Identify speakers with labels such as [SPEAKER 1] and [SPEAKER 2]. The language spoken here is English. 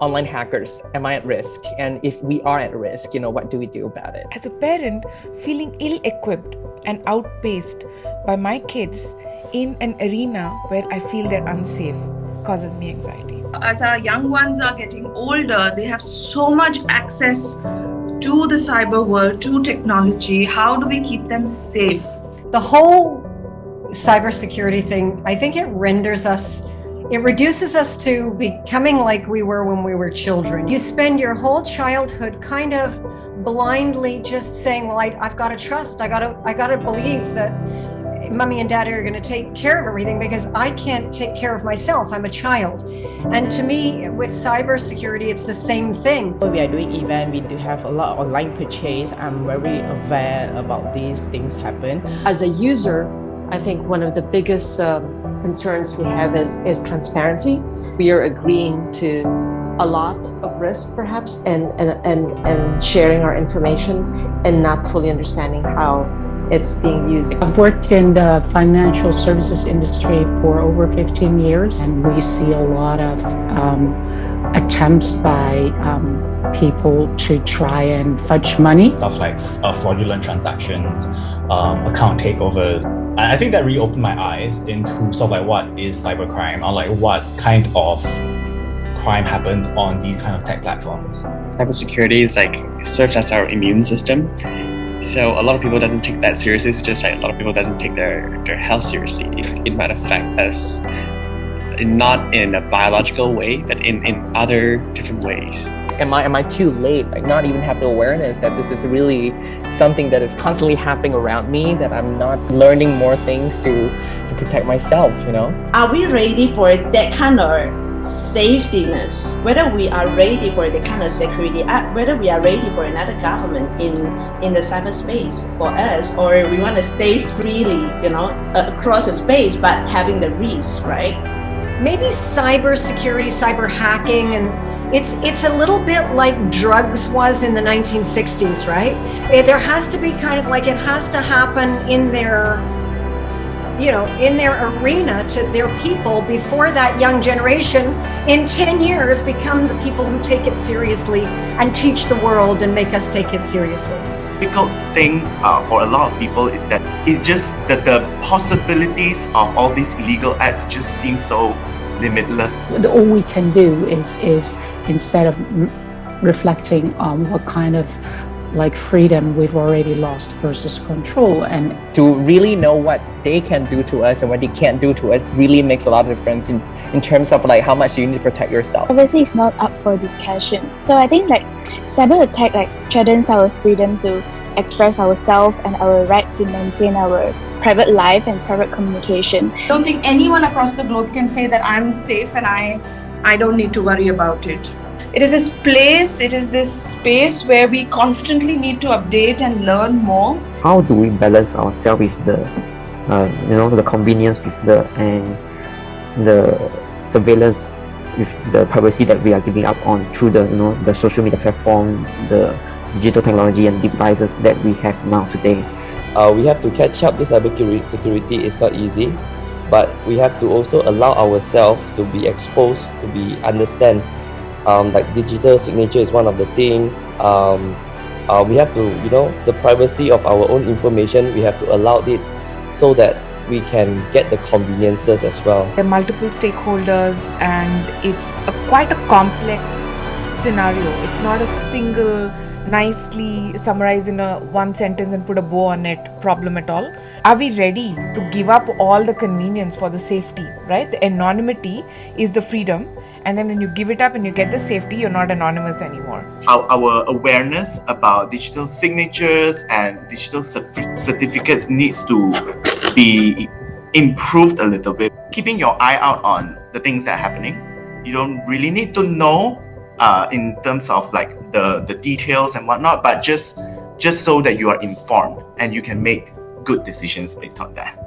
[SPEAKER 1] online hackers? Am I at risk? And if we are at risk, what do we do about it?
[SPEAKER 2] As a parent, feeling ill-equipped and outpaced by my kids in an arena where I feel they're unsafe causes me anxiety.
[SPEAKER 3] As our young ones are getting older, they have so much access to the cyber world, to technology. How do we keep them safe?
[SPEAKER 4] The whole cybersecurity thing, I think it reduces us to becoming like we were when we were children. You spend your whole childhood kind of blindly just saying, well, I've got to trust, I got to believe that mommy and daddy are going to take care of everything because I can't take care of myself. I'm a child. And to me, with cybersecurity, it's the same thing.
[SPEAKER 5] We are doing event, we do have a lot of online purchase. I'm very aware about these things happen.
[SPEAKER 6] As a user, I think one of the biggest concerns we have is transparency. We are agreeing to a lot of risk perhaps and sharing our information and not fully understanding how it's being used.
[SPEAKER 7] I've worked in the financial services industry for over 15 years, and we see a lot of attempts by people to try and fudge money.
[SPEAKER 8] Stuff like fraudulent transactions, account takeovers. And I think that really opened my eyes into sort of like what is cybercrime, or like what kind of crime happens on these kind of tech platforms.
[SPEAKER 9] Cybersecurity is like serves as our immune system. So a lot of people doesn't take that seriously. It's just like a lot of people doesn't take their health seriously. It might affect us not in a biological way, but in other different ways.
[SPEAKER 1] Am I too late? Like not even have the awareness that this is really something that is constantly happening around me, that I'm not learning more things to protect myself,
[SPEAKER 10] Are we ready for that kind of safetyness? Whether we are ready for the kind of security, whether we are ready for another government in the cyberspace for us, or we want to stay freely, across the space, but having the risk, right?
[SPEAKER 4] Maybe cybersecurity, cyber hacking, and it's a little bit like drugs was in the 1960s, right? There has to be kind of like, it has to happen in their arena to their people before that young generation in 10 years become the people who take it seriously and teach the world and make us take it seriously.
[SPEAKER 11] The difficult thing for a lot of people is that it's just that the possibilities of all these illegal acts just seem so limitless.
[SPEAKER 7] All we can do is instead of reflecting on what kind of freedom we've already lost versus control, and
[SPEAKER 1] to really know what they can do to us and what they can't do to us really makes a lot of difference in terms of how much you need to protect yourself.
[SPEAKER 12] Obviously, it's not up for discussion. So I think cyber attack threatens our freedom to express ourselves and our right to maintain our private life and private communication.
[SPEAKER 3] I don't think anyone across the globe can say that I'm safe and I don't need to worry about it. It is this space where we constantly need to update and learn more.
[SPEAKER 13] How do we balance ourselves with the convenience with and the surveillance with the privacy that we are giving up on through the social media platform, the digital technology and devices that we have now today?
[SPEAKER 14] We have to catch up. This cybersecurity is not easy, but we have to also allow ourselves to be exposed, to be understand. Digital signature is one of the things. We have to, the privacy of our own information, we have to allow it so that we can get the conveniences as well.
[SPEAKER 2] There are multiple stakeholders and it's quite a complex scenario. It's not a single, nicely summarized in one sentence and put a bow on it problem at all. Are we ready to give up all the convenience for the safety, right? The anonymity is the freedom, and then when you give it up and you get the safety, you're not anonymous anymore.
[SPEAKER 11] Our awareness about digital signatures and digital certificates needs to be improved a little bit. Keeping your eye out on the things that are happening. You don't really need to know in terms of the details and whatnot, but just so that you are informed and you can make good decisions based on that.